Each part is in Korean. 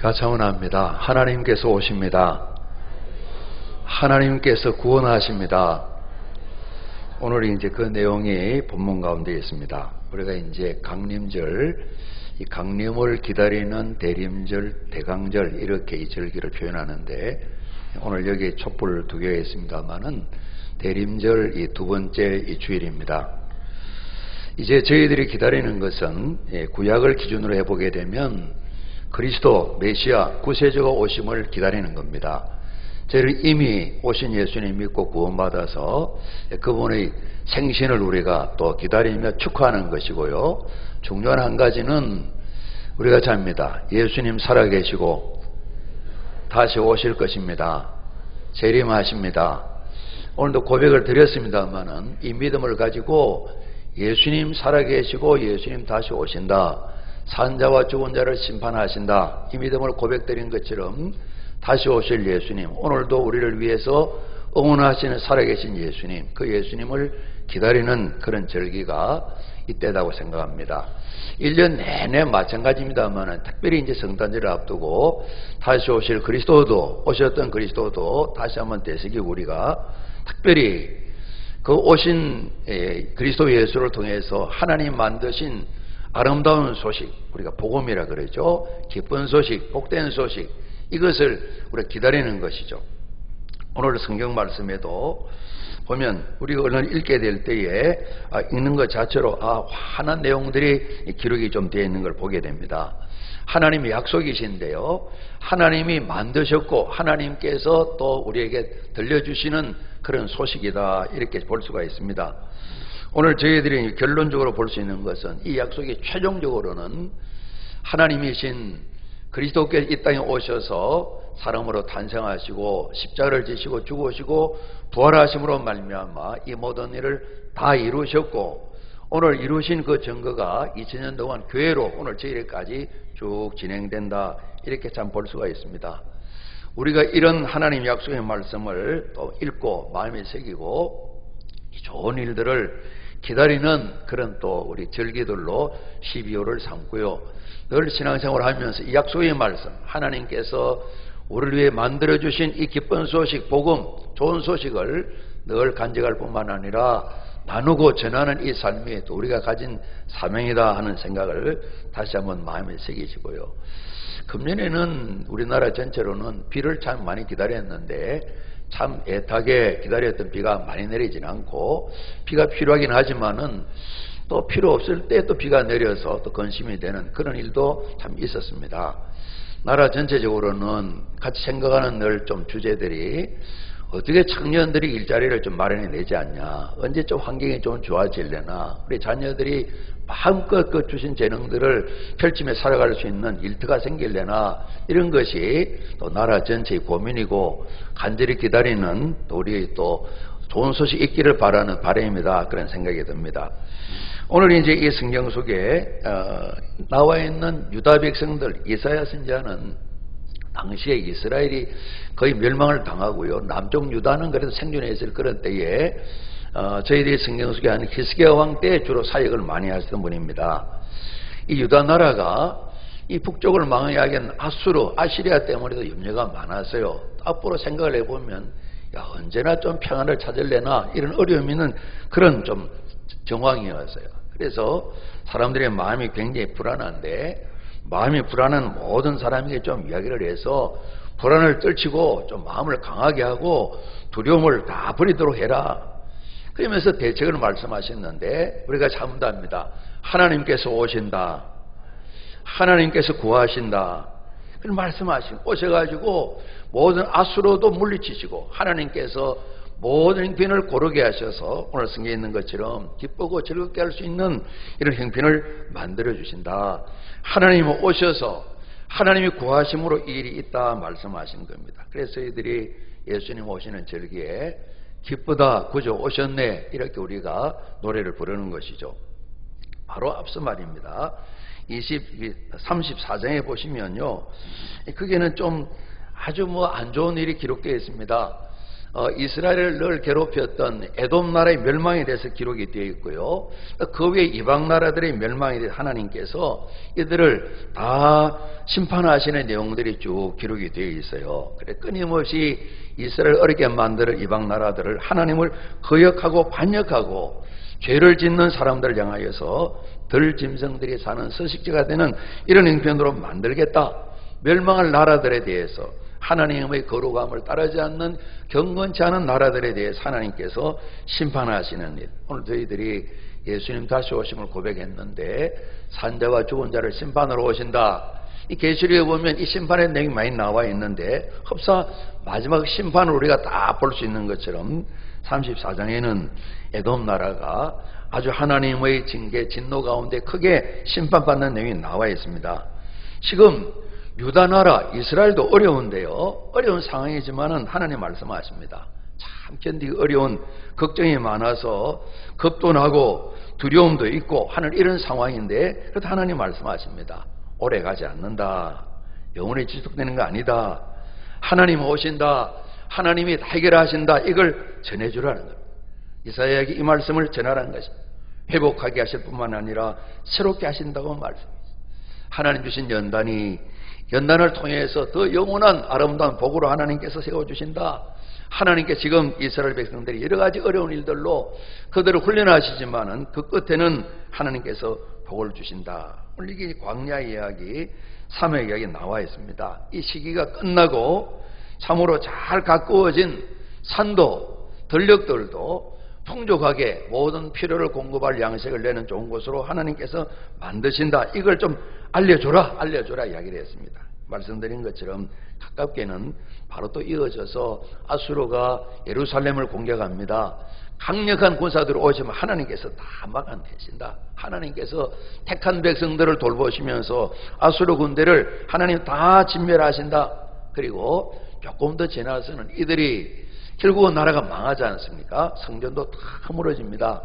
가차원합니다. 하나님께서 오십니다. 하나님께서 구원하십니다. 오늘 이제 그 내용이 본문 가운데 있습니다. 우리가 이제 강림절, 이 강림을 기다리는 대림절, 대강절 이렇게 이 절기를 표현하는데 오늘 여기 촛불 두 개가 있습니다만은 대림절 이 두 번째 이 주일입니다. 이제 저희들이 기다리는 것은 구약을 기준으로 해보게 되면 그리스도 메시아 구세주가 오심을 기다리는 겁니다. 저희는 이미 오신 예수님 믿고 구원받아서 그분의 생신을 우리가 또 기다리며 축하하는 것이고요. 중요한 한 가지는 우리가 잡니다. 예수님 살아계시고 다시 오실 것입니다. 재림하십니다. 오늘도 고백을 드렸습니다마는 이 믿음을 가지고 예수님 살아계시고 예수님 다시 오신다. 산자와 죽은 자를 심판하신다. 이 믿음을 고백드린 것처럼 다시 오실 예수님, 오늘도 우리를 위해서 응원하시는 살아계신 예수님, 그 예수님을 기다리는 그런 절기가 이때다고 생각합니다. 1년 내내 마찬가지입니다만 특별히 이제 성탄절을 앞두고 다시 오실 그리스도도, 오셨던 그리스도도 다시 한번 되새기고 우리가 특별히 그 오신 그리스도 예수를 통해서 하나님 만드신 아름다운 소식, 우리가 복음이라 그러죠. 기쁜 소식, 복된 소식, 이것을 우리가 기다리는 것이죠. 오늘 성경 말씀에도 보면 우리가 오늘 읽게 될 때에 읽는 것 자체로 환한 내용들이 기록이 좀 되어 있는 걸 보게 됩니다. 하나님의 약속이신데요. 하나님이 만드셨고 하나님께서 또 우리에게 들려주시는 그런 소식이다, 이렇게 볼 수가 있습니다. 오늘 저희들이 결론적으로 볼 수 있는 것은 이 약속이 최종적으로는 하나님이신 그리스도께서 이 땅에 오셔서 사람으로 탄생하시고 십자가를 지시고 죽으시고 부활하심으로 말미암아 이 모든 일을 다 이루셨고 오늘 이루신 그 증거가 2000년 동안 교회로 오늘 저희까지 쭉 진행된다, 이렇게 참 볼 수가 있습니다. 우리가 이런 하나님 약속의 말씀을 또 읽고 마음에 새기고 좋은 일들을 기다리는 그런 또 우리 절기들로 12월을 삼고요. 늘 신앙생활을 하면서 이 약속의 말씀, 하나님께서 우리를 위해 만들어주신 이 기쁜 소식, 복음, 좋은 소식을 늘 간직할 뿐만 아니라 나누고 전하는 이 삶이 또 우리가 가진 사명이다 하는 생각을 다시 한번 마음에 새기시고요. 금년에는 우리나라 전체로는 비를 참 많이 기다렸는데 참 애타게 기다렸던 비가 많이 내리진 않고 비가 필요하긴 하지만은 또 필요 없을 때 또 비가 내려서 또 근심이 되는 그런 일도 참 있었습니다. 나라 전체적으로는 같이 생각하는 늘 좀 주제들이 어떻게 청년들이 일자리를 좀 마련해 내지 않냐, 언제 좀 환경이 좀 좋아질려나, 우리 자녀들이 마음껏 그 주신 재능들을 펼치며 살아갈 수 있는 일터가 생길려나, 이런 것이 또 나라 전체의 고민이고 간절히 기다리는 또 우리 또 좋은 소식 있기를 바라는 바람입니다. 그런 생각이 듭니다. 오늘 이제 이 성경 속에 나와 있는 유다 백성들, 이사야 선지자는 당시에 이스라엘이 거의 멸망을 당하고요. 남쪽 유다는 그래도 생존해 있을 그런 때에 저희들이 성경 속에 한 히스기야 왕 때 주로 사역을 많이 하시던 분입니다. 이 유다 나라가 이 북쪽을 망하게 한 아수르, 아시리아 때문에도 염려가 많았어요. 앞으로 생각을 해보면 언제나 좀 평안을 찾을래나 이런 어려움이 있는 그런 좀 정황이었어요. 그래서 사람들의 마음이 굉장히 불안한데 마음이 불안한 모든 사람에게 좀 이야기를 해서 불안을 떨치고 좀 마음을 강하게 하고 두려움을 다 버리도록 해라. 그러면서 대책을 말씀하셨는데 우리가 잘못합니다. 하나님께서 오신다. 하나님께서 구하신다. 그런 말씀하시고 오셔가지고 모든 아수로도 물리치시고 하나님께서 모든 형편을 고르게 하셔서 오늘 성경에 있는 것처럼 기쁘고 즐겁게 할 수 있는 이런 형편을 만들어 주신다. 하나님이 오셔서 하나님이 구하심으로 이 일이 있다 말씀하시는 겁니다. 그래서 저희들이 예수님 오시는 절기에 기쁘다, 구주 오셨네, 이렇게 우리가 노래를 부르는 것이죠. 바로 앞서 말입니다. 34장에 보시면요, 거기에는 좀 아주 안 좋은 일이 기록되어 있습니다. 이스라엘을 늘 괴롭혔던 에돔 나라의 멸망에 대해서 기록이 되어 있고요. 그 외 이방 나라들의 멸망에 대해서 하나님께서 이들을 다 심판하시는 내용들이 쭉 기록이 되어 있어요. 그래 끊임없이 이스라엘 어렵게 만드는 이방 나라들을 하나님을 거역하고 반역하고 죄를 짓는 사람들을 향하여서 덜 짐승들이 사는 서식지가 되는 이런 형편으로 만들겠다. 멸망할 나라들에 대해서 하나님의 거룩함을 따르지 않는 경건치 않은 나라들에 대해서 하나님께서 심판하시는 일. 오늘 저희들이 예수님 다시 오심을 고백했는데 산자와 죽은 자를 심판으로 오신다. 이 계시록에 보면 이 심판의 내용이 많이 나와 있는데 흡사 마지막 심판을 우리가 다 볼 수 있는 것처럼 34장에는 에돔 나라가 아주 하나님의 징계 진노 가운데 크게 심판받는 내용이 나와 있습니다. 지금 유다 나라 이스라엘도 어려운데요. 어려운 상황이지만은 하나님 말씀하십니다. 참 견디기 어려운 걱정이 많아서 겁도 나고 두려움도 있고 하는 이런 상황인데 그래도 하나님 말씀하십니다. 오래 가지 않는다. 영원히 지속되는 거 아니다. 하나님 오신다. 하나님이 다 해결하신다. 이걸 전해주라는 거예요. 이사야에게 이 말씀을 전하라는 것입니다. 회복하게 하실 뿐만 아니라 새롭게 하신다고 말씀합니다. 하나님 주신 연단을 통해서 더 영원한 아름다운 복으로 하나님께서 세워주신다. 하나님께 지금 이스라엘 백성들이 여러 가지 어려운 일들로 그들을 훈련하시지만은 그 끝에는 하나님께서 복을 주신다. 오늘 이게 광야 이야기, 사명 이야기 나와 있습니다. 이 시기가 끝나고 참으로 잘 가꾸어진 산도, 들녘들도 풍족하게 모든 필요를 공급할 양식을 내는 좋은 곳으로 하나님께서 만드신다. 이걸 좀 알려줘라 이야기를 했습니다. 말씀드린 것처럼 가깝게는 바로 또 이어져서 아수르가 예루살렘을 공격합니다. 강력한 군사들이 오시면 하나님께서 다 막아내신다. 하나님께서 택한 백성들을 돌보시면서 아수르 군대를 하나님 다 진멸하신다. 그리고 조금 더 지나서는 이들이 결국은 나라가 망하지 않습니까? 성전도 다 무너집니다.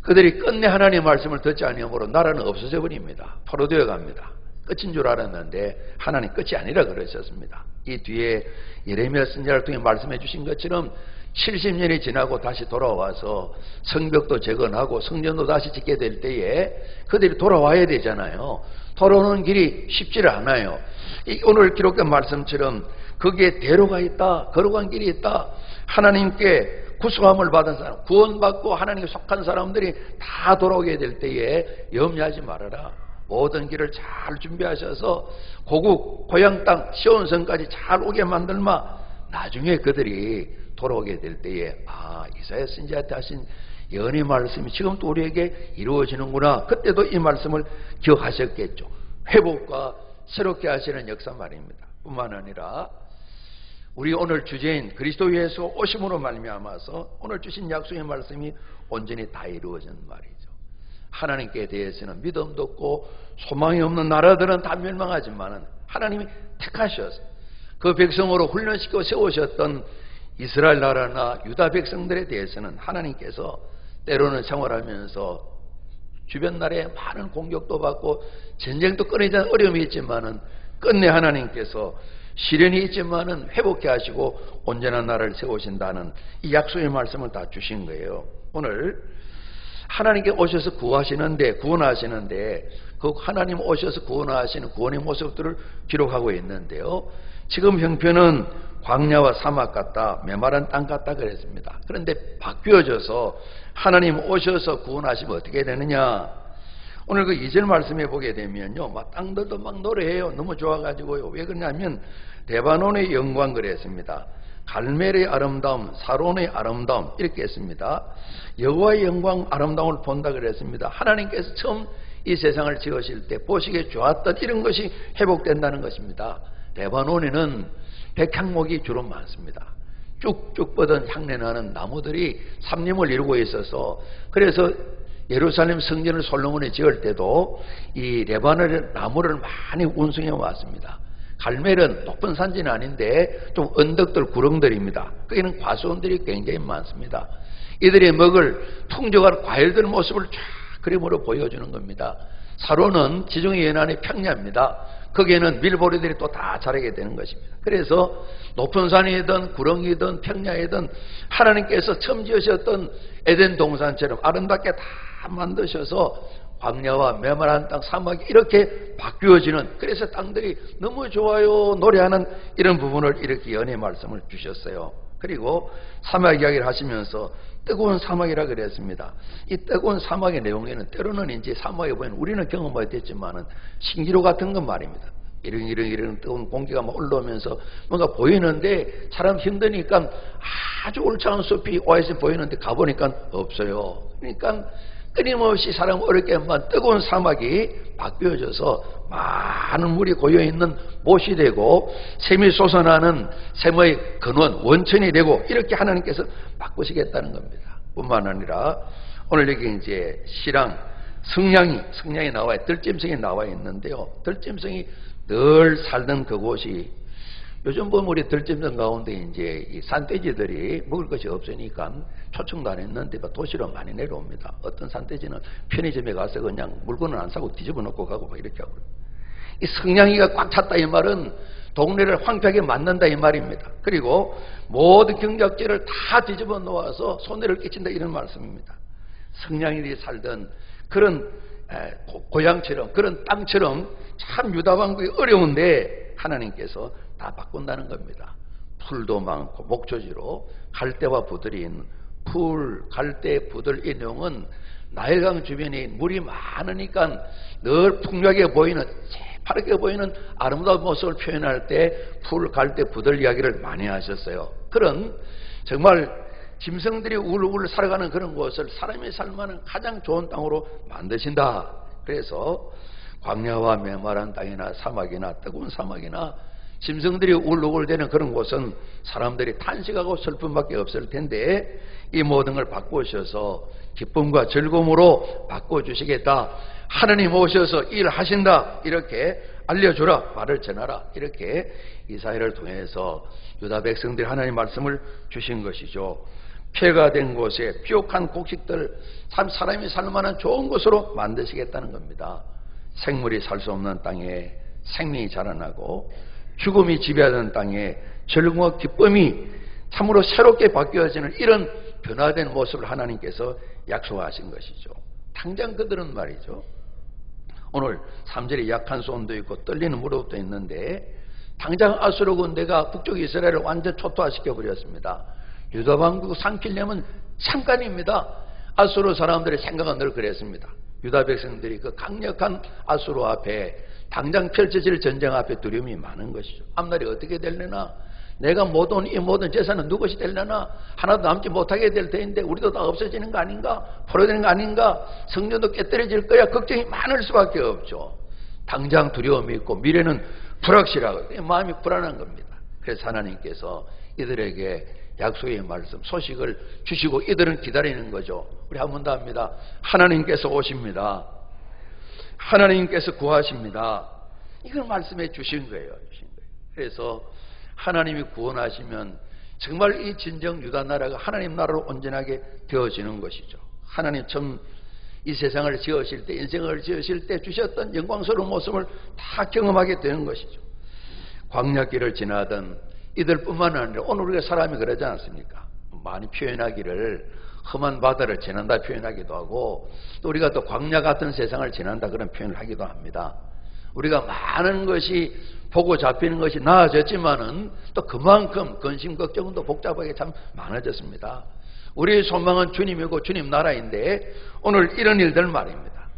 그들이 끝내 하나님의 말씀을 듣지 아니하므로 나라는 없어져 버립니다. 포로되어 갑니다. 끝인 줄 알았는데 하나님 끝이 아니라 그러셨습니다. 이 뒤에 예레미야 선지자를 통해 말씀해 주신 것처럼 70년이 지나고 다시 돌아와서 성벽도 재건하고 성전도 다시 짓게 될 때에 그들이 돌아와야 되잖아요. 돌아오는 길이 쉽지를 않아요. 오늘 기록된 말씀처럼 거기에 대로가 있다. 거룩한 길이 있다. 하나님께 구속함을 받은 사람, 구원받고 하나님께 속한 사람들이 다 돌아오게 될 때에 염려하지 말아라. 모든 길을 잘 준비하셔서 고국, 고향 땅, 시온성까지 잘 오게 만들마. 나중에 그들이 돌아오게 될 때에 이사야 선지자한테 하신 예언의 말씀이 지금 또 우리에게 이루어지는구나. 그때도 이 말씀을 기억하셨겠죠. 회복과 새롭게 하시는 역사 말입니다. 뿐만 아니라 우리 오늘 주제인 그리스도 예수 오심으로 말미암아서 오늘 주신 약속의 말씀이 온전히 다 이루어진 말이죠. 하나님께 대해서는 믿음도 없고 소망이 없는 나라들은 다 멸망하지만 하나님이 택하셔서 그 백성으로 훈련시켜 세우셨던 이스라엘 나라나 유다 백성들에 대해서는 하나님께서 때로는 생활하면서 주변 나라에 많은 공격도 받고 전쟁도 끊이자는 어려움이 있지만은 끝내 하나님께서 시련이 있지만은 회복해 하시고 온전한 나라를 세우신다는 이 약속의 말씀을 다 주신 거예요. 오늘 하나님께 오셔서 구원하시는데 그 하나님 오셔서 구원하시는 구원의 모습들을 기록하고 있는데요. 지금 형편은 광야와 사막 같다, 메마른 땅 같다 그랬습니다. 그런데 바뀌어져서 하나님 오셔서 구원하시면 어떻게 되느냐? 오늘 그 2절 말씀해 보게 되면요, 막 땅들도 막 노래해요. 너무 좋아가지고요. 왜 그러냐면 레바논의 영광 그랬습니다. 갈멜의 아름다움, 사론의 아름다움 이렇게 했습니다. 여호와의 영광 아름다움을 본다 그랬습니다. 하나님께서 처음 이 세상을 지으실 때 보시기에 좋았던 이런 것이 회복된다는 것입니다. 레바논에는 백향목이 주로 많습니다. 쭉쭉 뻗은 향내나는 나무들이 삼림을 이루고 있어서 그래서 예루살렘 성전을 솔로몬이 지을 때도 이 레바논 나무를 많이 운송해 왔습니다. 갈멜은 높은 산지는 아닌데 좀 언덕들 구렁들입니다. 거기는 과수원들이 굉장히 많습니다. 이들이 먹을 풍족한 과일들 모습을 쫙 그림으로 보여주는 겁니다. 사로는 지중해 연안의 평야입니다. 거기에는 밀보리들이 또 다 자라게 되는 것입니다. 그래서 높은 산이든 구렁이든 평야이든 하나님께서 처음 지으셨던 에덴 동산처럼 아름답게 다 만드셔서 광야와 메마른 땅, 사막이 이렇게 바뀌어지는, 그래서 땅들이 너무 좋아요 노래하는 이런 부분을 이렇게 연의 말씀을 주셨어요. 그리고 사막 이야기를 하시면서 뜨거운 사막이라 그랬습니다. 이 뜨거운 사막의 내용에는 때로는 이제 사막에 보면 우리는 경험했겠지만은 신기루 같은 건 말입니다. 이런 뜨거운 공기가 막 올라오면서 뭔가 보이는데 사람 힘드니까 아주 울창한 숲이 오아시스 보이는데 가보니까 없어요. 그러니까 끊임없이 사람 어렵게만 뜨거운 사막이 바뀌어져서 많은 물이 고여있는 못이 되고 샘이 솟아나는 샘의 근원, 원천이 되고 이렇게 하나님께서 바꾸시겠다는 겁니다. 뿐만 아니라 오늘 여기 이제 시랑 성냥이 나와 있고 들짐승이 나와 있는데요. 들짐승이 늘 살던 그곳이 요즘 보면 우리 들짐승 가운데 이제 이 산돼지들이 먹을 것이 없으니까 초청도 안 했는데 도시로 많이 내려옵니다. 어떤 산돼지는 편의점에 가서 그냥 물건을 안 사고 뒤집어 놓고 가고 막 이렇게 하고. 이 성냥이가 꽉 찼다 이 말은 동네를 황폐하게 만든다 이 말입니다. 그리고 모든 경작지를 다 뒤집어 놓아서 손해를 끼친다 이런 말씀입니다. 성냥이들이 살던 그런 고향처럼 그런 땅처럼 참 유다왕국이 어려운데 하나님께서 다 바꾼다는 겁니다. 풀도 많고 목초지로 갈대와 부들인 풀, 갈대, 부들 이 내용은 나일강 주변에 물이 많으니까 늘 풍요하게 보이는 새파랗게 보이는 아름다운 모습을 표현할 때 풀, 갈대, 부들 이야기를 많이 하셨어요. 그런 정말 짐승들이 울울 살아가는 그런 곳을 사람이 살만한 가장 좋은 땅으로 만드신다. 그래서 광야와 메마른 땅이나 사막이나 뜨거운 사막이나 짐승들이 울울대는 그런 곳은 사람들이 탄식하고 슬픔밖에 없을 텐데 이 모든 걸 바꾸셔서 기쁨과 즐거움으로 바꿔주시겠다. 하나님 오셔서 일하신다. 이렇게 알려주라. 말을 전하라. 이렇게 이사야를 통해서 유다 백성들이 하나님 말씀을 주신 것이죠. 폐가 된 곳에 비옥한 곡식들 참 사람이 살만한 좋은 곳으로 만드시겠다는 겁니다. 생물이 살 수 없는 땅에 생명이 자라나고 죽음이 지배하는 땅에 즐거움과 기쁨이 참으로 새롭게 바뀌어지는 이런 변화된 모습을 하나님께서 약속하신 것이죠. 당장 그들은 말이죠. 오늘 3절에 약한 손도 있고 떨리는 무릎도 있는데 당장 아수르 군대가 북쪽 이스라엘을 완전 초토화시켜 버렸습니다. 유다 왕국 삼키려면 잠깐입니다. 아수르 사람들의 생각은 늘 그랬습니다. 유다 백성들이 그 강력한 아수르 앞에 당장 펼쳐질 전쟁 앞에 두려움이 많은 것이죠. 앞날이 어떻게 될려나, 내가 모든 이 모든 재산은 누구시 될려나, 하나도 남지 못하게 될 터인데 우리도 다 없어지는 거 아닌가, 포로되는 거 아닌가, 성전도 깨뜨려질 거야, 걱정이 많을 수밖에 없죠. 당장 두려움이 있고 미래는 불확실하고 마음이 불안한 겁니다. 그래서 하나님께서 이들에게 약속의 말씀, 소식을 주시고 이들은 기다리는 거죠. 우리 한 번 더 합니다. 하나님께서 오십니다. 하나님께서 구하십니다. 이걸 말씀해 주신 거예요. 그래서 하나님이 구원하시면 정말 이 진정 유다 나라가 하나님 나라로 온전하게 되어지는 것이죠. 하나님 처음 이 세상을 지으실 때, 인생을 지으실 때 주셨던 영광스러운 모습을 다 경험하게 되는 것이죠. 광야길을 지나던 이들뿐만 아니라 오늘 우리가 사람이 그러지 않습니까? 많이 표현하기를 험한 바다를 지난다 표현하기도 하고, 또 우리가 또 광야 같은 세상을 지난다 그런 표현을 하기도 합니다. 우리가 많은 것이 보고 잡히는 것이 나아졌지만은 또 그만큼 근심 걱정도 복잡하게 참 많아졌습니다. 우리의 소망은 주님이고 주님 나라인데 오늘 이런 일들 말입니다.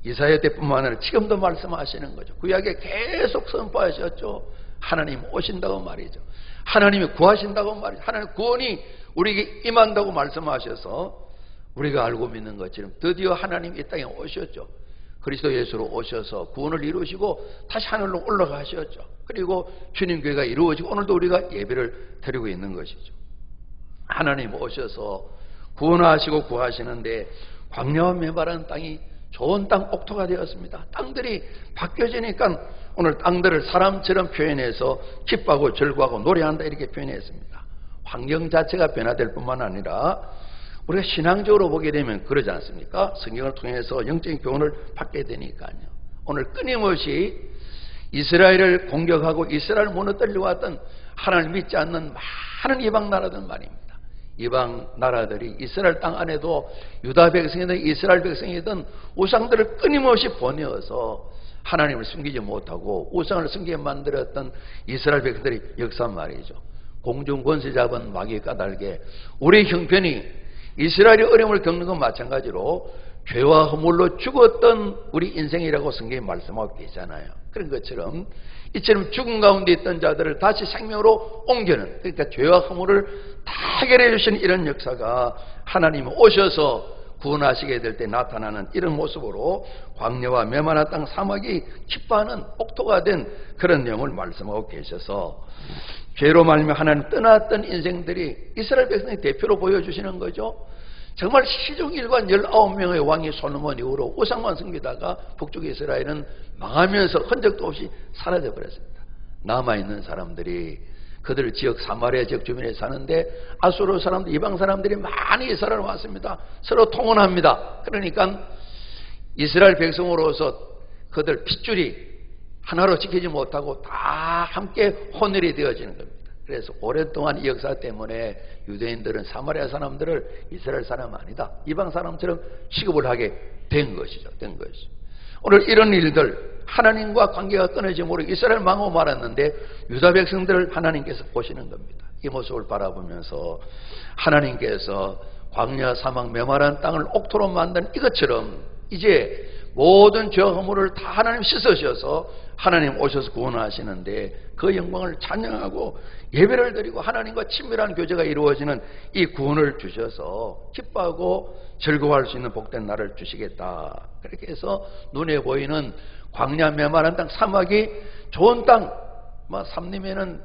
이사야 때뿐만 아니라 지금도 말씀하시는 거죠. 구약에 계속 선포하셨죠. 하나님 오신다고 말이죠. 하나님이 구하신다고 말이죠. 하나님 구원이 우리에게 임한다고 말씀하셔서 우리가 알고 믿는 것처럼 드디어 하나님 이 땅에 오셨죠. 그리스도 예수로 오셔서 구원을 이루시고 다시 하늘로 올라가셨죠. 그리고 주님 교회가 이루어지고 오늘도 우리가 예배를 드리고 있는 것이죠. 하나님 오셔서 구원하시고 구하시는데 광야와 메마른 땅이 좋은 땅 옥토가 되었습니다. 땅들이 바뀌어지니까 오늘 땅들을 사람처럼 표현해서 기뻐하고 즐거워하고 노래한다 이렇게 표현했습니다. 환경 자체가 변화될 뿐만 아니라 우리가 신앙적으로 보게 되면 그러지 않습니까? 성경을 통해서 영적인 교훈을 받게 되니까요. 오늘 끊임없이 이스라엘을 공격하고 이스라엘 무너뜨리려 왔던 하나님을 믿지 않는 많은 이방 나라들 말입니다. 이방 나라들이 이스라엘 땅 안에도 유다 백성이든 이스라엘 백성이든 우상들을 끊임없이 보내어서 하나님을 숨기지 못하고 우상을 숨기게 만들었던 이스라엘 백성들의 역사 말이죠. 공중 권세 잡은 마귀의 까닭에 우리의 형편이 이스라엘이 어려움을 겪는 것 마찬가지로 죄와 허물로 죽었던 우리 인생이라고 성경이 말씀하고 계잖아요. 그런 것처럼 이처럼 죽음 가운데 있던 자들을 다시 생명으로 옮겨는, 그러니까 죄와 허물을 다 해결해 주시는 이런 역사가 하나님이 오셔서 구원하시게 될 때 나타나는 이런 모습으로 광야와 메마른 땅 사막이 기뻐하는 옥토가 된 그런 내용을 말씀하고 계셔서 죄로 말미암아 하나님 떠났던 인생들이 이스라엘 백성의 대표로 보여주시는 거죠. 정말 시종일관 19명의 왕이 솔로몬 이후로 우상만 섬기다가 북쪽 이스라엘은 망하면서 흔적도 없이 사라져 버렸습니다. 남아있는 사람들이 그들 지역 사마리아 지역 주변에 사는데 아수르 사람들, 이방 사람들이 많이 이스라엘 왔습니다. 서로 통혼합니다. 그러니까 이스라엘 백성으로서 그들 핏줄이 하나로 지키지 못하고 다 함께 혼혈이 되어지는 겁니다. 그래서 오랫동안 이 역사 때문에 유대인들은 사마리아 사람들을 이스라엘 사람 아니다, 이방 사람처럼 취급을 하게 된 것이죠. 오늘 이런 일들, 하나님과 관계가 끊어짐으로 이스라엘 망하고 말았는데 유다 백성들을 하나님께서 보시는 겁니다. 이 모습을 바라보면서 하나님께서 광야 사막 메마른 땅을 옥토로 만든 이것처럼 이제 모든 죄와 허물을 다 하나님 씻으셔서 하나님 오셔서 구원하시는데 그 영광을 찬양하고 예배를 드리고 하나님과 친밀한 교제가 이루어지는 이 구원을 주셔서 기뻐하고 즐거워할 수 있는 복된 날을 주시겠다. 그렇게 해서 눈에 보이는 광야 메마른 땅 사막이 좋은 땅, 삼림에는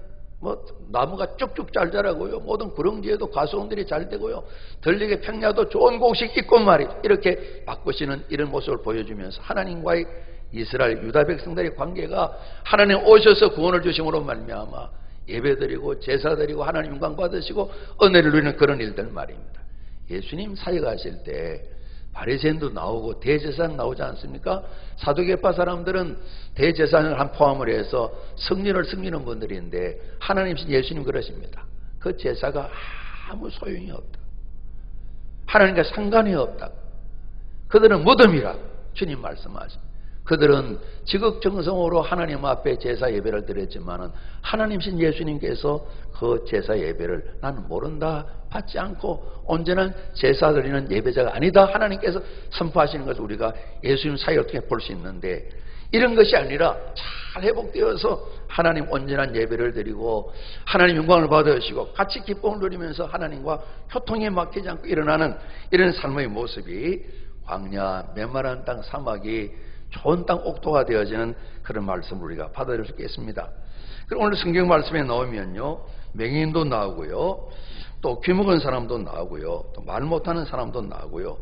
나무가 쭉쭉 잘 자라고요. 모든 구릉지에도 과수원들이 잘 되고요. 들녘의 평야도 좋은 곡식 있고 말이죠. 이렇게 바꾸시는 이런 모습을 보여주면서 하나님과의 이스라엘 유다 백성들의 관계가 하나님 오셔서 구원을 주심으로 말미암아 예배드리고 제사드리고 하나님 영광 받으시고 은혜를 누리는 그런 일들 말입니다. 예수님 사역하실 때 바리새인도 나오고 대제사장 나오지 않습니까? 사두개파 사람들은 대제사장을 한 포함을 해서 성전을 섬기는 분들인데 하나님이신 예수님 그러십니다. 그 제사가 아무 소용이 없다. 하나님과 상관이 없다. 그들은 무덤이라 주님 말씀하십니다. 그들은 지극정성으로 하나님 앞에 제사 예배를 드렸지만은 하나님이신 예수님께서 그 제사 예배를 나는 모른다, 받지 않고 온전한 제사 드리는 예배자가 아니다 하나님께서 선포하시는 것을 우리가 예수님 사역을 통해 볼 수 있는데, 이런 것이 아니라 잘 회복되어서 하나님 온전한 예배를 드리고 하나님 영광을 받으시고 같이 기쁨을 누리면서 하나님과 효통에 막히지 않고 일어나는 이런 삶의 모습이 광야 메마른 땅 사막이 좋은 땅 옥토가 되어지는 그런 말씀을 우리가 받아들일 수 있겠습니다. 그리고 오늘 성경 말씀에 나오면요, 맹인도 나오고요, 또 귀먹은 사람도 나오고요, 또 말 못하는 사람도 나오고요,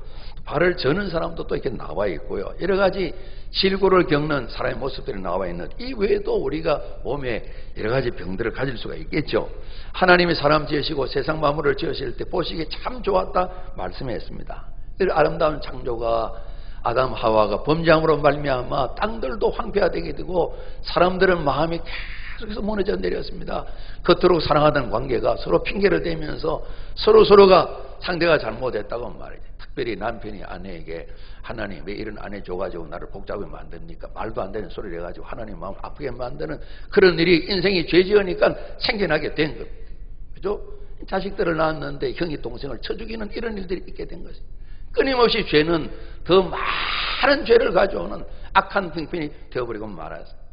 발을 저는 사람도 또 이렇게 나와 있고요, 여러 가지 질고를 겪는 사람의 모습들이 나와 있는, 이 외에도 우리가 몸에 여러 가지 병들을 가질 수가 있겠죠. 하나님이 사람 지으시고 세상 만물을 지으실 때 보시기에 참 좋았다 말씀했습니다. 아름다운 창조가 아담 하와가 범죄함으로 말미암아 땅들도 황폐화되게 되고 사람들은 마음이 계속해서 무너져 내렸습니다. 겉으로 사랑하던 관계가 서로 핑계를 대면서 서로가 상대가 잘못했다고 말이죠. 특별히 남편이 아내에게 하나님 왜 이런 아내 줘가지고 나를 복잡하게 만듭니까? 말도 안 되는 소리를 해가지고 하나님 마음을 아프게 만드는 그런 일이 인생이 죄 지으니까 생겨나게 된 겁니다. 그죠? 자식들을 낳았는데 형이 동생을 쳐 죽이는 이런 일들이 있게 된 것입니다. 끊임없이 죄는 더 많은 죄를 가져오는 악한 형편이 되어버리고 말았습니다.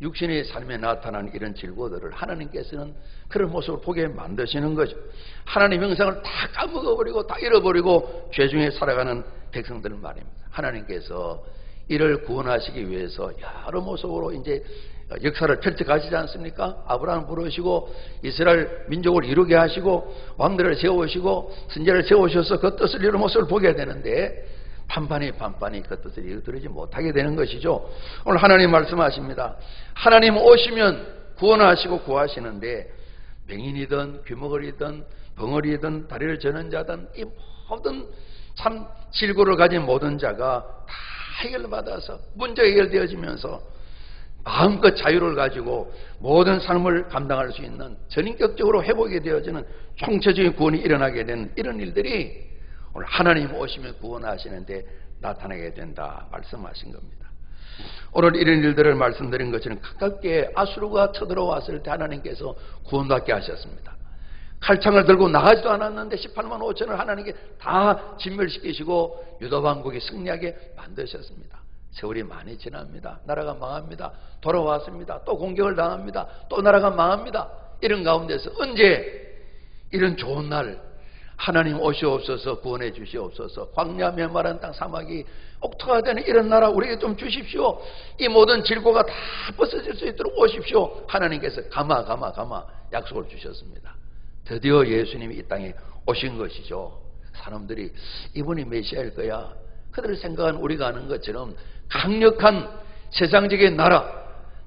육신의 삶에 나타나는 이런 질고들을 하나님께서는 그런 모습을 보게 만드시는 거죠. 하나님 형상을 다 까먹어버리고 다 잃어버리고 죄 중에 살아가는 백성들 말입니다. 하나님께서 이를 구원하시기 위해서 여러 모습으로 이제 역사를 펼쳐가시지 않습니까? 아브라함을 부르시고 이스라엘 민족을 이루게 하시고 왕들을 세우시고 선지자를 세우셔서 그 뜻을 이루는 모습을 보게 되는데 반반이 그 뜻을 이루지 못하게 되는 것이죠. 오늘 하나님 말씀하십니다. 하나님 오시면 구원하시고 구하시는데 맹인이든 귀머거리든 벙어리든 다리를 저는 자든 이 모든 참 질고를 가진 모든 자가 다 해결받아서 문제가 해결되어지면서 마음껏 자유를 가지고 모든 삶을 감당할 수 있는 전인격적으로 회복이 되어지는 총체적인 구원이 일어나게 되는 이런 일들이 오늘 하나님 오시면 구원하시는데 나타나게 된다 말씀하신 겁니다. 오늘 이런 일들을 말씀드린 것처럼 가깝게 아수르가 쳐들어왔을 때 하나님께서 구원받게 하셨습니다. 칼창을 들고 나가지도 않았는데 18만 5천을 하나님께 다 진멸시키시고 유다왕국이 승리하게 만드셨습니다. 세월이 많이 지납니다. 나라가 망합니다. 돌아왔습니다. 또 공격을 당합니다. 또 나라가 망합니다. 이런 가운데서 언제 이런 좋은 날 하나님 오시옵소서, 구원해 주시옵소서, 광야 메마른 땅 사막이 옥토가 되는 이런 나라 우리에게 좀 주십시오. 이 모든 질고가 다 벗어질 수 있도록 오십시오. 하나님께서 가마 약속을 주셨습니다. 드디어 예수님이 이 땅에 오신 것이죠. 사람들이 이분이 메시아일 거야. 그들을 생각한 우리가 아는 것처럼 강력한 세상적인 나라,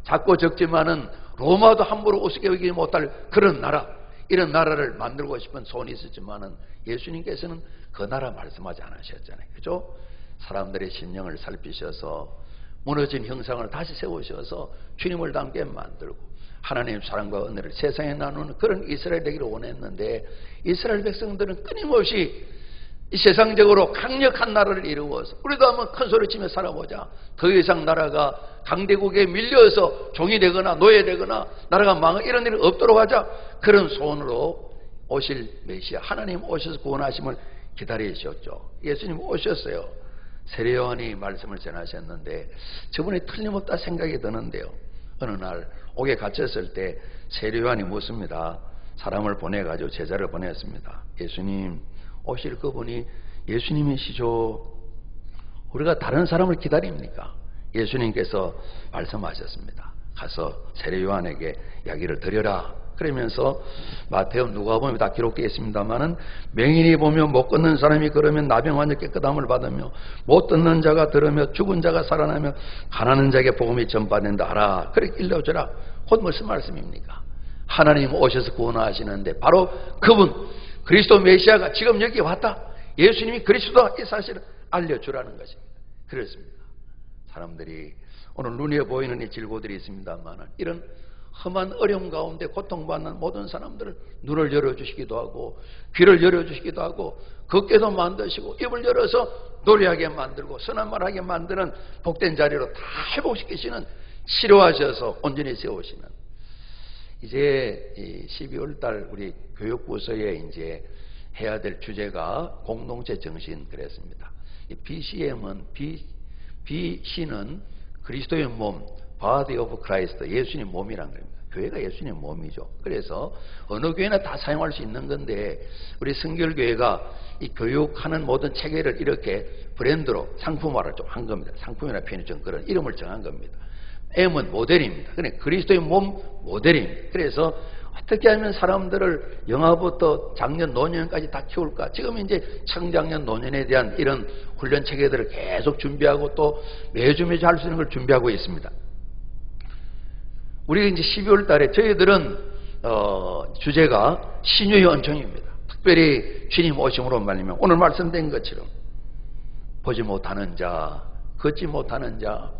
작고 적지만은 로마도 함부로 우습게 여기지 못할 그런 나라, 이런 나라를 만들고 싶은 소원이 있었지만은 예수님께서는 그 나라 말씀하지 않으셨잖아요. 그죠? 사람들의 심령을 살피셔서 무너진 형상을 다시 세우셔서 주님을 닮게 만들고 하나님의 사랑과 은혜를 세상에 나누는 그런 이스라엘 되기를 원했는데 이스라엘 백성들은 끊임없이 이 세상적으로 강력한 나라를 이루어서 우리도 한번 큰 소리 치며 살아보자. 더 이상 나라가 강대국에 밀려서 종이 되거나 노예되거나 나라가 망한 이런 일이 없도록 하자. 그런 소원으로 오실 메시아 하나님 오셔서 구원하심을 기다리셨죠. 예수님 오셨어요. 세례 요한이 말씀을 전하셨는데 저분이 틀림없다 생각이 드는데요. 어느 날 옥에 갇혔을 때 세례 요한이 묻습니다. 사람을 보내가지고 제자를 보냈습니다. 예수님 오실 그분이 예수님이시죠? 우리가 다른 사람을 기다립니까? 예수님께서 말씀하셨습니다. 가서 세례 요한에게 이야기를 드려라. 그러면서 마태오 누가복음에 다 기록되어 있습니다만은 맹인이 보면 못 걷는 사람이 걸으면 나병 환자 깨끗함을 받으며 못 듣는 자가 들으며 죽은 자가 살아나며 가난한 자에게 복음이 전파된다 하라. 그렇게 일러주라. 곧 무슨 말씀입니까? 하나님 오셔서 구원하시는데 바로 그분 그리스도 메시아가 지금 여기 왔다. 예수님이 그리스도다. 이 사실을 알려주라는 것입니다. 그렇습니다. 사람들이 오늘 눈에 보이는 이 질고들이 있습니다만 이런 험한 어려움 가운데 고통받는 모든 사람들을 눈을 열어주시기도 하고 귀를 열어주시기도 하고 걷게도 만드시고 입을 열어서 노래하게 만들고 선한 말하게 만드는 복된 자리로 다 회복시키시는 치료하셔서 온전히 세우시는 이제 12월 달 우리 교육부서에 이제 해야 될 주제가 공동체 정신 그랬습니다. 이 BCM은 BC는 그리스도의 몸, Body of Christ, 예수님 몸이란 겁니다. 교회가 예수님 몸이죠. 그래서 어느 교회나 다 사용할 수 있는 건데 우리 성결교회가 이 교육하는 모든 체계를 이렇게 브랜드로 상품화를 좀 한 겁니다. 상품이나 표현이 좀 그런 이름을 정한 겁니다. M은 모델입니다. 그러니까 그리스도의 몸 모델입니다. 그래서 어떻게 하면 사람들을 영아부터 장년, 노년까지 다 키울까? 지금 이제 청장년, 노년에 대한 이런 훈련 체계들을 계속 준비하고 또 매주 할 수 있는 걸 준비하고 있습니다. 우리가 이제 12월 달에 저희들은 주제가 신유의 언총입니다. 특별히 주님 오심으로 말미암아 오늘 말씀된 것처럼 보지 못하는 자, 걷지 못하는 자,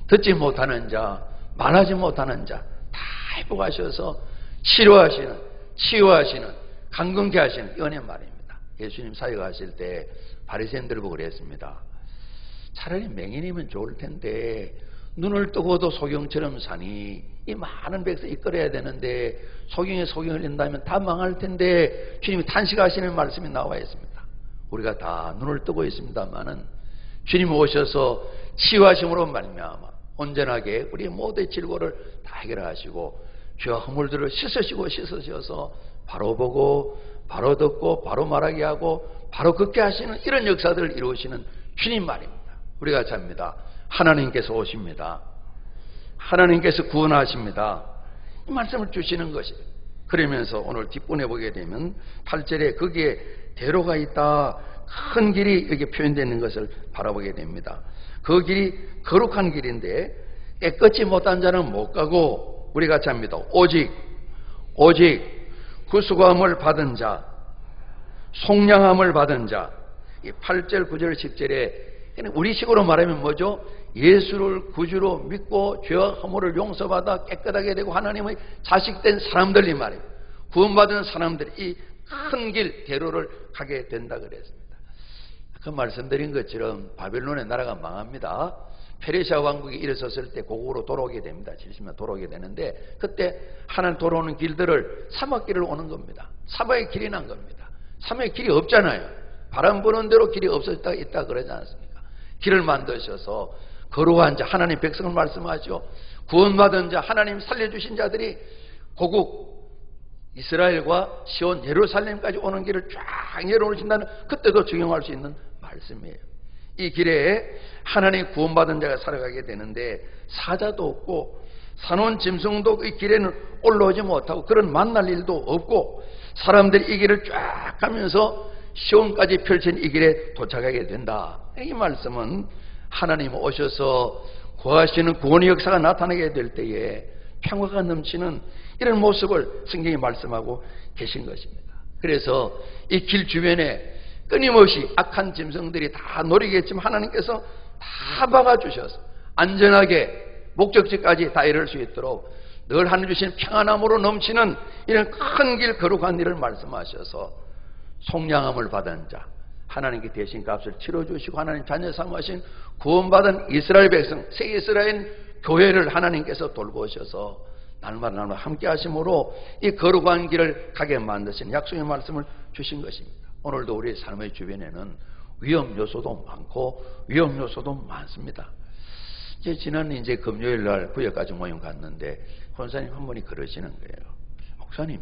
듣지 못하는 자, 말하지 못하는 자 다 회복하셔서 치료하시는, 치유하시는, 강건케 하시는 은혜 말입니다. 예수님 사역하실 때 바리새인들 보고 그랬습니다. 차라리 맹인이면 좋을 텐데 눈을 뜨고도 소경처럼 사니 이 많은 백성 이끌어야 되는데 소경에 소경을 낸다면 다 망할 텐데 주님이 탄식하시는 말씀이 나와 있습니다. 우리가 다 눈을 뜨고 있습니다만은 주님 오셔서 치유하심으로 말미암아 온전하게 우리 모두의 질고를 다 해결하시고 죄와 허물들을 씻으셔서 바로 보고 바로 듣고 바로 말하게 하고 바로 걷게 하시는 이런 역사들을 이루시는 주님 말입니다. 우리가 잡니다. 하나님께서 오십니다. 하나님께서 구원하십니다. 이 말씀을 주시는 것이에요. 그러면서 오늘 뒷부분에 보게 되면 8절에 거기에 대로가 있다. 큰 길이 여기 표현되어 있는 것을 바라보게 됩니다. 그 길이 거룩한 길인데 깨끗이 못한 자는 못 가고 우리 같이 합니다. 오직 구수감을 받은 자, 속량함을 받은 자. 이 8절, 9절, 10절에 우리식으로 말하면 뭐죠? 예수를 구주로 믿고 죄와 허물을 용서받아 깨끗하게 되고 하나님의 자식된 사람들, 이 말이에요. 구원받은 사람들이 이 큰 길 대로를 가게 된다 그랬습니다. 그 말씀드린 것처럼 바벨론의 나라가 망합니다. 페르시아 왕국이 일어섰을 때 고국으로 돌아오게 됩니다. 70년 돌아오게 되는데, 그때 하나님 돌아오는 길들을 사막길을 오는 겁니다. 사막의 길이 난 겁니다. 사막의 길이 없잖아요. 바람 부는 대로 길이 없어졌다 있다 그러지 않습니까? 길을 만드셔서 거룩한 자, 하나님 백성을 말씀하시오. 구원받은 자, 하나님 살려주신 자들이 고국 이스라엘과 시온 예루살렘까지 오는 길을 쫙 열어놓으신다는, 그때도 적용할 수 있는 말씀이에요. 이 길에 하나님 구원받은 자가 살아가게 되는데, 사자도 없고 산원 짐승도 이 길에는 올라오지 못하고 그런 만날 일도 없고, 사람들이 이 길을 쫙 가면서 시온까지 펼친 이 길에 도착하게 된다. 이 말씀은 하나님 오셔서 구하시는 구원의 역사가 나타나게 될 때에 평화가 넘치는 이런 모습을 성경이 말씀하고 계신 것입니다. 그래서 이 길 주변에 끊임없이 악한 짐승들이 다 노리겠지만 하나님께서 다 막아주셔서 안전하게 목적지까지 다 이룰 수 있도록 늘 하나님 주신 평안함으로 넘치는 이런 큰 길, 거룩한 일을 말씀하셔서 속량함을 받은 자, 하나님께 대신 값을 치러주시고 하나님 자녀 삼으신 구원받은 이스라엘 백성, 새 이스라엘 교회를 하나님께서 돌보셔서 날마다 함께 하심으로 이 거룩한 길을 가게 만드신 약속의 말씀을 주신 것입니다. 오늘도 우리 삶의 주변에는 위험 요소도 많고 위험 요소도 많습니다. 지난 금요일 날 구역가족 모임 갔는데 권사님 한 분이 그러시는 거예요. 목사님,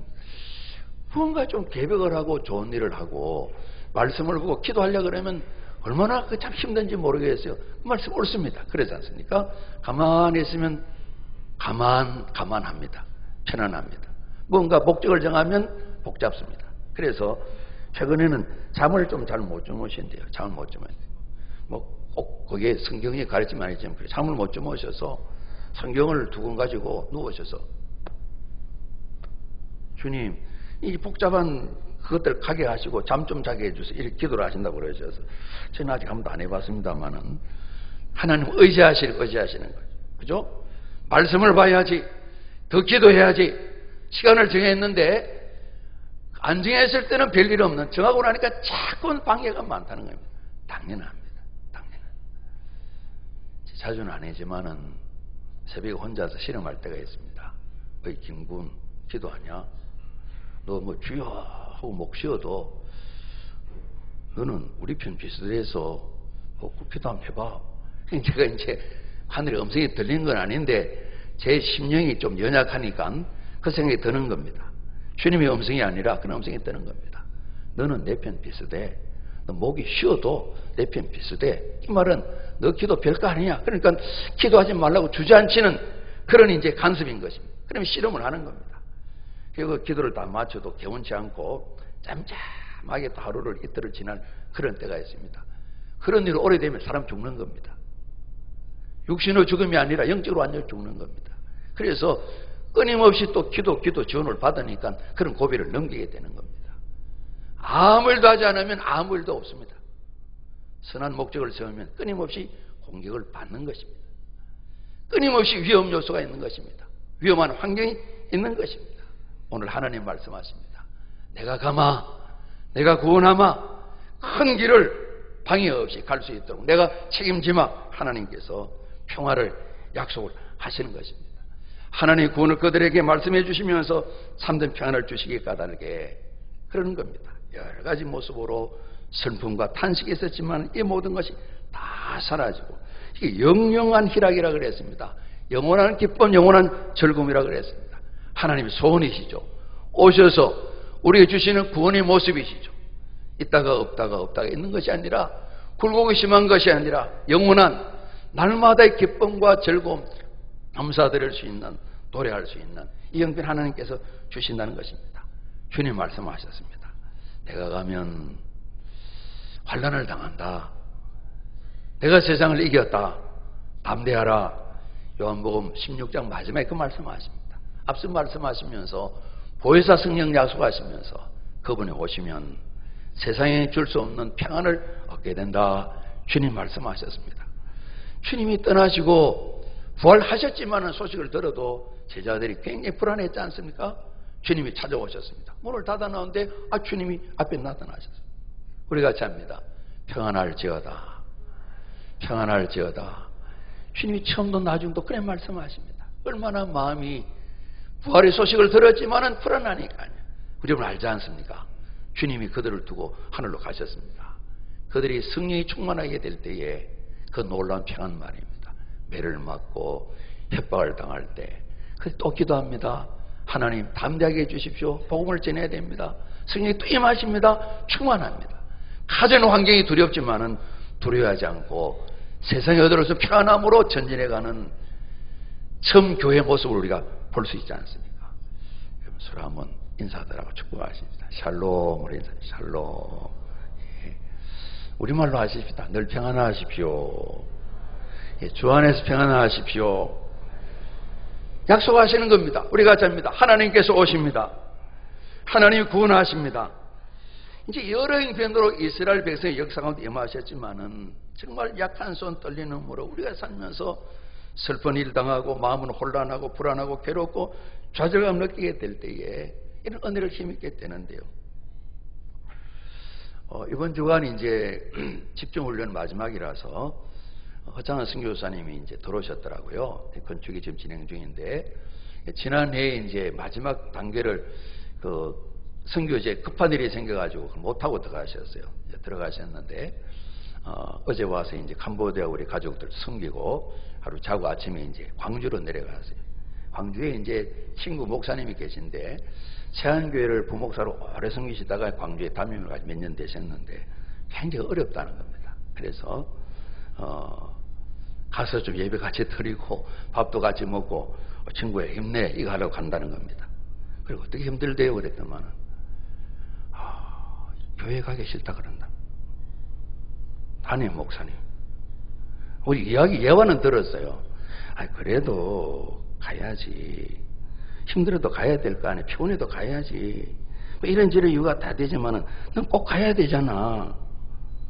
뭔가 좀 계획을 하고 좋은 일을 하고 말씀을 보고 기도하려고 그러면 얼마나 참 힘든지 모르겠어요. 그 말씀 옳습니다. 그러지 않습니까? 가만히 있으면 가만합니다. 편안합니다. 뭔가 목적을 정하면 복잡습니다. 그래서 최근에는 잠을 좀 잘 못 주무신대요. 잠을 못 주무신대요. 꼭 그게 성경이 가르치면 아니지만 잠을 못 주무셔서 성경을 두 권 가지고 누우셔서 주님, 이 복잡한 그것들 가게 하시고 잠 좀 자게 해주세요. 이렇게 기도를 하신다고 그러셔서 저는 아직 한 번도 안 해봤습니다만은 하나님 의지하시는 거예요. 그죠? 말씀을 봐야지, 더 기도해야지. 시간을 정했는데 안 정했을 때는 별일 없는, 정하고 나니까 자꾸 방해가 많다는 겁니다. 당연합니다. 자주는 아니지만은 새벽에 혼자서 실험할 때가 있습니다. 어이 김군, 기도하냐? 너 뭐 주여 하고 목 쉬어도 너는 우리 편 비슷해서 기도 한번 해봐. 제가 이제 하늘의 음성이 들리는 건 아닌데 제 심령이 좀 연약하니까 그 생각이 드는 겁니다. 주님의 음성이 아니라 그런 음성이 드는 겁니다. 너는 내 편 비슷해. 너 목이 쉬어도 내 편 비슷해. 이 말은 너 기도 별거 아니야. 그러니까 기도하지 말라고 주저앉히는 그런 이제 간섭인 것입니다. 그러면 실험을 하는 겁니다. 그리고 기도를 다 마쳐도 개운치 않고 짬짬하게 또 하루를 이틀을 지날 그런 때가 있습니다. 그런 일이 오래되면 사람 죽는 겁니다. 육신의 죽음이 아니라 영적으로 완전히 죽는 겁니다. 그래서 끊임없이 또 기도 지원을 받으니까 그런 고비를 넘기게 되는 겁니다. 아무 일도 하지 않으면 아무 일도 없습니다. 선한 목적을 세우면 끊임없이 공격을 받는 것입니다. 끊임없이 위험 요소가 있는 것입니다. 위험한 환경이 있는 것입니다. 오늘 하나님 말씀하십니다. 내가 가마, 내가 구원하마, 큰 길을 방해 없이 갈 수 있도록 내가 책임지마. 하나님께서 평화를 약속을 하시는 것입니다. 하나님의 구원을 그들에게 말씀해 주시면서 참된 평안을 주시기 까닭에 그러는 겁니다. 여러 가지 모습으로 슬픔과 탄식이 있었지만 이 모든 것이 다 사라지고 이게 영영한 희락이라 그랬습니다. 영원한 기쁨, 영원한 즐거움이라 그랬습니다. 하나님의 소원이시죠. 오셔서 우리에게 주시는 구원의 모습이시죠. 있다가 없다가 있는 것이 아니라 굴곡이 심한 것이 아니라 영원한 날마다의 기쁨과 즐거움, 감사드릴 수 있는, 노래할 수 있는 이 영빈 하나님께서 주신다는 것입니다. 주님 말씀하셨습니다. 내가 가면 환난을 당한다. 내가 세상을 이겼다. 담대하라. 요한복음 16장 마지막에 그 말씀하십니다. 앞서 말씀하시면서 보혜사 성령 약속하시면서 그분이 오시면 세상에 줄 수 없는 평안을 얻게 된다. 주님 말씀하셨습니다. 주님이 떠나시고 부활하셨지만은 소식을 들어도 제자들이 굉장히 불안했지 않습니까? 주님이 찾아오셨습니다. 문을 닫아 나오는데 주님이 앞에 나타나셨어요. 우리 같이 합니다. 평안할지어다. 평안할지어다. 주님이 처음도 나중도 그래 말씀하십니다. 얼마나 마음이 부활의 소식을 들었지만은 불안하니까요. 우리는 알지 않습니까? 주님이 그들을 두고 하늘로 가셨습니다. 그들이 성령이 충만하게 될 때에 그 놀라운 평안 말입니다. 매를 맞고 협박을 당할 때 또 기도합니다. 하나님 담대하게 해주십시오. 복음을 전해야 됩니다. 성령이 또 임하십니다. 충만합니다. 가진 환경이 두렵지만은 두려워하지 않고 세상에 얻어서 평안함으로 전진해가는 처음 교회 모습을 우리가 볼 수 있지 않습니까? 여러분 서로 한번 인사하더라고 축복하십니다. 샬롬 우리 인사 샬롬. 예. 우리말로 하십시다. 늘 평안하십시오. 예. 주 안에서 평안하십시오. 약속하시는 겁니다. 우리가 잡니다. 하나님께서 오십니다. 하나님이 구원하십니다. 이제 여러 형편으로 이스라엘 백성의 역사 가운데 임하셨지만은 정말 약한 손 떨리는 몸으로 우리가 살면서 슬픈 일 당하고 마음은 혼란하고 불안하고 괴롭고 좌절감 느끼게 될 때에 이런 은혜를 힘있게 되는데요. 이번 주간 이제 집중훈련 마지막이라서 허창한 선교사님이 이제 들어오셨더라고요. 건축이 지금 진행 중인데 지난해에 이제 마지막 단계를 그 선교제 급한 일이 생겨가지고 못하고 들어가셨어요. 들어가셨는데 어제 와서 이제 캄보디아 우리 가족들 섬기고 하루 자고 아침에 이제 광주로 내려갔어요. 광주에 이제 친구 목사님이 계신데 세안교회를 부목사로 오래 섬기시다가 광주에 담임을 가지고 몇 년 되셨는데 굉장히 어렵다는 겁니다. 그래서 가서 좀 예배 같이 드리고 밥도 같이 먹고 친구야 힘내 이거 하려고 간다는 겁니다. 그리고 어떻게 힘들대요 그랬더만 교회 가기 싫다 그런다. 담임 목사님 우리 이야기 예화는 들었어요. 그래도 가야지. 힘들어도 가야 될 거 아니야. 피곤해도 가야지. 뭐 이런저런 이유가 다 되지만은 넌 꼭 가야 되잖아.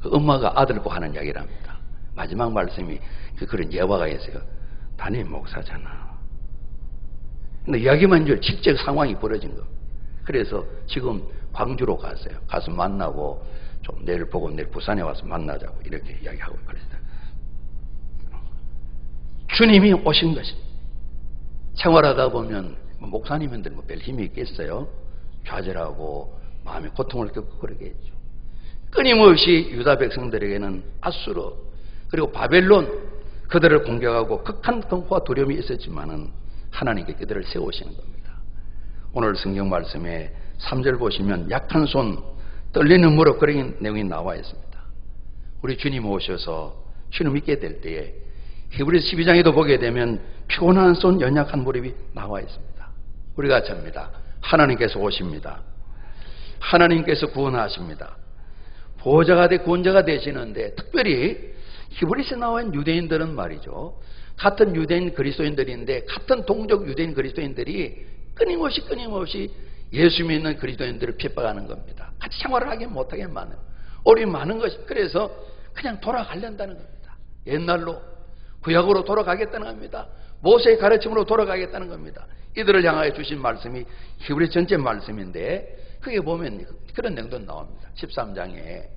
그 엄마가 아들 보고 하는 이야기랍니다. 마지막 말씀이 그런 예화가 있어요. 담임 목사잖아. 근데 이야기만 줄 실제 상황이 벌어진 거. 그래서 지금 광주로 갔어요. 가서 만나고 좀 내일 보고 내일 부산에 와서 만나자고 이렇게 이야기하고 그랬어요. 주님이 오신 것입니다. 생활하다 보면 목사님들 별 힘이 있겠어요? 좌절하고 마음의 고통을 겪고 그러겠죠. 끊임없이 유다 백성들에게는 아수르 그리고 바벨론 그들을 공격하고 극한 공포와 두려움이 있었지만은 하나님께 그들을 세우시는 겁니다. 오늘 성경 말씀에 3절 보시면 약한 손 떨리는 무릎 그런 내용이 나와 있습니다. 우리 주님 오셔서 주님 믿게 될 때에 히브리서 12장에도 보게 되면 피곤한 손 연약한 무릎이 나와 있습니다. 우리가 접니다. 하나님께서 오십니다. 하나님께서 구원하십니다. 보호자가 되 구원자가 되시는데 특별히 히브리서에 나와 있는 유대인들은 말이죠. 같은 유대인 그리스도인들인데 같은 동족 유대인 그리스도인들이 끊임없이 예수 믿는 그리스도인들을 핍박하는 겁니다. 같이 생활을 하게 못하게 많은 어려움이 많은 것이 그래서 그냥 돌아가려다는 겁니다. 옛날로 구약으로 돌아가겠다는 겁니다. 모세의 가르침으로 돌아가겠다는 겁니다. 이들을 향하여 주신 말씀이 히브리 전체 말씀인데 그게 보면 그런 내용도 나옵니다. 13장에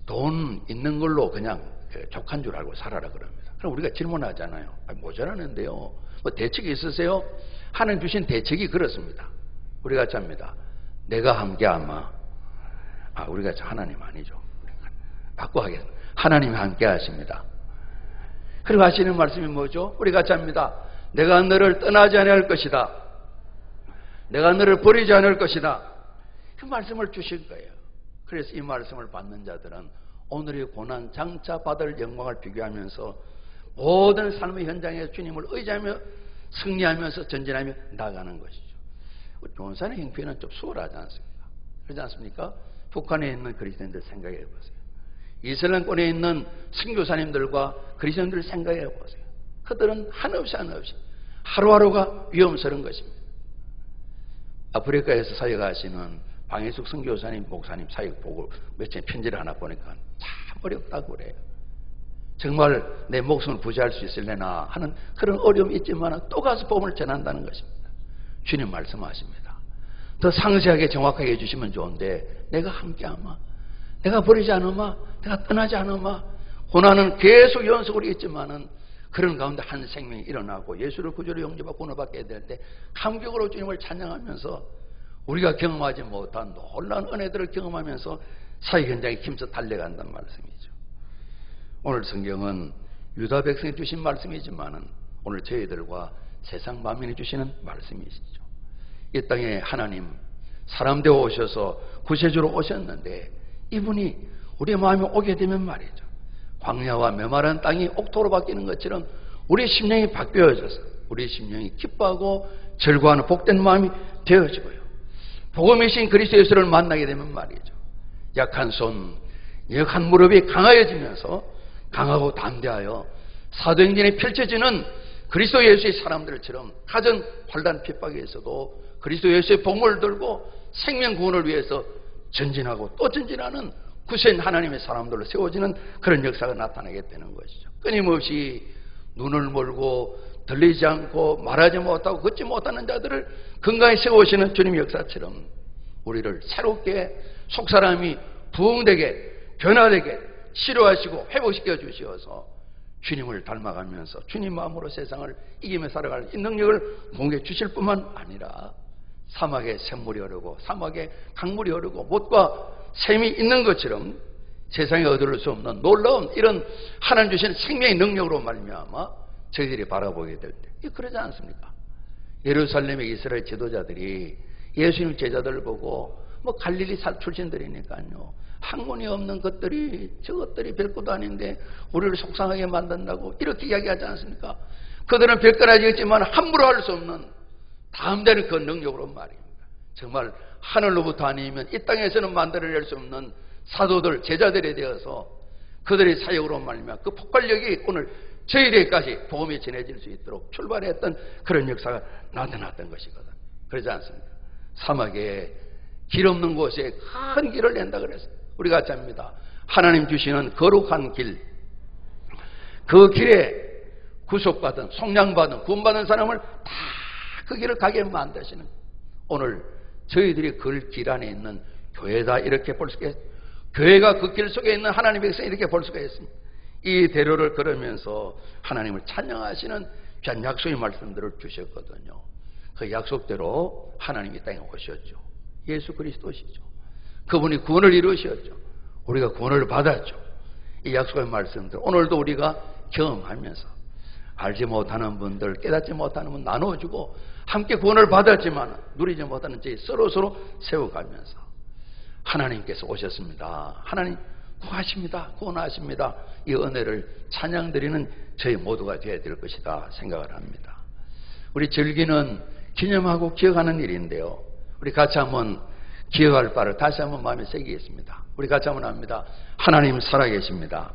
돈 있는 걸로 그냥 족한 줄 알고 살아라 그럽니다. 그럼 우리가 질문하잖아요. 모자라는데요. 뭐 대책이 있으세요? 하나님 주신 대책이 그렇습니다. 우리가 잡니다. 내가 함께하마. 우리가 하나님 아니죠. 바꿔 하겠습니다. 하나님이 함께 하십니다. 그리고 하시는 말씀이 뭐죠? 우리가 잡니다. 내가 너를 떠나지 않을 것이다. 내가 너를 버리지 않을 것이다. 그 말씀을 주실 거예요. 그래서 이 말씀을 받는 자들은 오늘의 고난 장차 받을 영광을 비교하면서 모든 삶의 현장에 주님을 의지하며 승리하면서 전진하며 나가는 것이죠. 용산의 형편은 좀 수월하지 않습니까? 그렇지 않습니까? 북한에 있는 그리스도인들 생각해 보세요. 이슬람권에 있는 선교사님들과 그리스도인들 생각해 보세요. 그들은 한없이 하루하루가 위험스러운 것입니다. 아프리카에서 사역하시는 방혜숙 선교사님, 목사님 사역 보고 며칠 편지를 하나 보니까 참 어렵다고 그래요. 정말 내 목숨을 부지할 수 있을래나 하는 그런 어려움이 있지만 또 가서 복음을 전한다는 것입니다. 주님 말씀하십니다. 더 상세하게 정확하게 해주시면 좋은데 내가 함께하마, 내가 버리지 않으마, 내가 떠나지 않으마. 고난은 계속 연속으로 있지만은 그런 가운데 한 생명이 일어나고 예수를 구주로 영접하고 구원받게 될 때 감격으로 주님을 찬양하면서 우리가 경험하지 못한 놀라운 은혜들을 경험하면서 사회 현장에 힘써 달려간다는 말씀이죠. 오늘 성경은 유다 백성이 주신 말씀이지만은 오늘 저희들과 세상 만민이 주시는 말씀이시죠. 이 땅에 하나님 사람 되어 오셔서 구세주로 오셨는데 이분이 우리의 마음에 오게 되면 말이죠. 광야와 메마른 땅이 옥토로 바뀌는 것처럼 우리의 심령이 바뀌어져서 우리의 심령이 기뻐하고 절구하는 복된 마음이 되어지고요. 복음이신 그리스도 예수를 만나게 되면 말이죠. 약한 손, 약한 무릎이 강하여지면서 강하고 담대하여 사도행전에 펼쳐지는 그리스도 예수의 사람들처럼 가전 환난 핍박에서도 그리스도 예수의 복음을 들고 생명 구원을 위해서 전진하고 또 전진하는 구세인 하나님의 사람들로 세워지는 그런 역사가 나타나게 되는 것이죠. 끊임없이 눈을 멀고 들리지 않고 말하지 못하고 걷지 못하는 자들을 건강히 세우시는 주님의 역사처럼 우리를 새롭게 속사람이 부흥되게 변화되게 치료하시고 회복시켜 주시어서 주님을 닮아가면서 주님 마음으로 세상을 이기며 살아갈 이 능력을 공개 주실 뿐만 아니라 사막에 샘물이 흐르고 사막에 강물이 흐르고 못과 샘이 있는 것처럼 세상에 얻을 수 없는 놀라운 이런 하나님 주신 생명의 능력으로 말미암아 저희들이 바라보게 될 때 그러지 않습니까? 예루살렘의 이스라엘 지도자들이 예수님 제자들을 보고 뭐 갈릴리 출신들이니까요, 학문이 없는 것들이 저것들이 별것도 아닌데 우리를 속상하게 만든다고 이렇게 이야기하지 않습니까? 그들은 별거라지겠지만 함부로 할 수 없는 다음되는 그 능력으로 말입니다. 정말 하늘로부터 아니면 이 땅에서는 만들어낼 수 없는 사도들, 제자들에 대해서 그들의 사역으로 말미암아 그 폭발력이 오늘 저희에게까지 복음이 전해질 수 있도록 출발했던 그런 역사가 나타났던 것이거든. 그러지 않습니까? 사막에 길 없는 곳에 큰 길을 낸다 그랬어요. 우리 같이 합니다. 하나님 주시는 거룩한 길, 그 길에 구속받은, 속량받은, 구원받은 사람을 다 그 길을 가게 만드시는, 오늘 저희들이 그 길 안에 있는 교회다 이렇게 볼 수가 있습니다. 교회가 그 길 속에 있는 하나님의 백성 이렇게 볼 수가 있습니다. 이 대로를 걸으면서 하나님을 찬양하시는 귀한 약속의 말씀들을 주셨거든요. 그 약속대로 하나님이 땅에 오셨죠. 예수 그리스도시죠. 그분이 구원을 이루셨죠. 우리가 구원을 받았죠. 이 약속의 말씀들 오늘도 우리가 경험하면서 알지 못하는 분들, 깨닫지 못하는 분 나눠주고 함께 구원을 받았지만 누리지 못하는 저희 서로 세워가면서 하나님께서 오셨습니다. 하나님 구하십니다. 구원하십니다. 이 은혜를 찬양드리는 저희 모두가 되어야 될 것이다 생각을 합니다. 우리 절기는 기념하고 기억하는 일인데요. 우리 같이 한번 기억할 바를 다시 한번 마음에 새기겠습니다. 우리 같이 한번 합니다. 하나님 살아계십니다.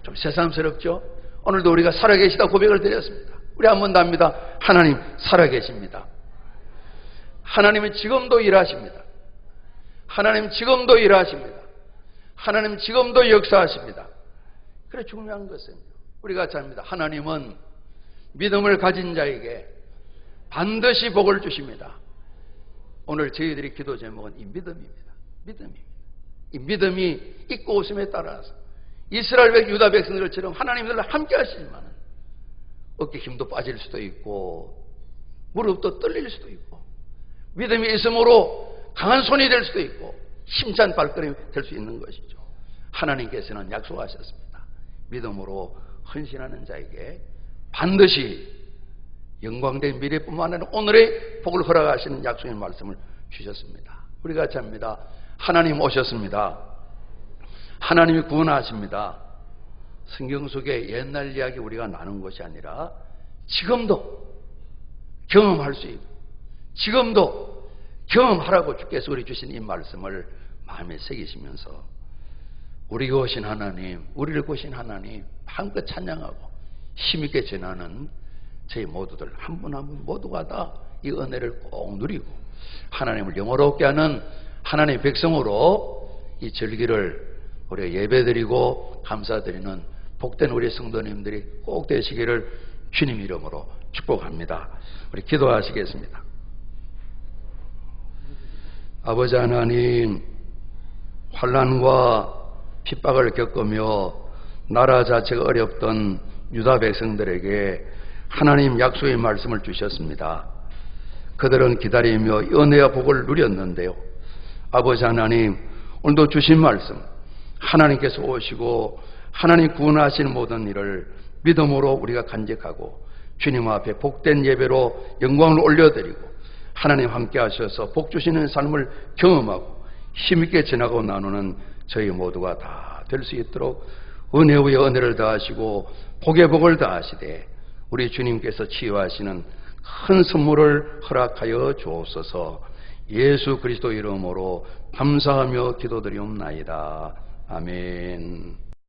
좀 새삼스럽죠? 오늘도 우리가 살아계시다 고백을 드렸습니다. 우리 한 번 더 합니다. 하나님 살아계십니다. 하나님은 지금도 일하십니다. 하나님 지금도 일하십니다. 하나님 지금도 역사하십니다. 그래 중요한 것은 우리 같이 합니다. 하나님은 믿음을 가진 자에게 반드시 복을 주십니다. 오늘 저희들이 기도 제목은 이 믿음입니다. 믿음입니다. 이 믿음이 있고 없음에 따라서 이스라엘 백 유다 백성들처럼 하나님들과 함께 하시지만 어깨 힘도 빠질 수도 있고 무릎도 떨릴 수도 있고 믿음이 있음으로 강한 손이 될 수도 있고 힘찬 발걸음이 될 수 있는 것이죠. 하나님께서는 약속하셨습니다. 믿음으로 헌신하는 자에게 반드시 영광된 미래뿐만 아니라 오늘의 복을 허락하시는 약속의 말씀을 주셨습니다. 우리 같이 합니다. 하나님 오셨습니다. 하나님이 구원하십니다. 성경 속에 옛날 이야기 우리가 나눈 것이 아니라 지금도 경험할 수 있고 지금도 경험하라고 주께서 우리 주신 이 말씀을 마음에 새기시면서 우리가 오신 하나님, 우리를 구신 하나님 한껏 찬양하고 힘있게 전하는 저희 모두들 한 분 한 분 모두가 다 이 은혜를 꼭 누리고 하나님을 영화롭게 하는 하나님의 백성으로 이 절기를 우리가 예배드리고 감사드리는 복된 우리 성도님들이 꼭 되시기를 주님 이름으로 축복합니다. 우리 기도하시겠습니다. 아버지 하나님, 환난과 핍박을 겪으며 나라 자체가 어렵던 유다 백성들에게 하나님 약속의 말씀을 주셨습니다. 그들은 기다리며 은혜와 복을 누렸는데요. 아버지 하나님, 오늘도 주신 말씀, 하나님께서 오시고 하나님 구원하시는 모든 일을 믿음으로 우리가 간직하고 주님 앞에 복된 예배로 영광을 올려드리고 하나님 함께 하셔서 복 주시는 삶을 경험하고 힘있게 지나고 나누는 저희 모두가 다 될 수 있도록 은혜 위에 은혜를 더하시고 복에 복을 더하시되 우리 주님께서 치유하시는 큰 선물을 허락하여 주옵소서. 예수 그리스도 이름으로 감사하며 기도드리옵나이다. 아멘.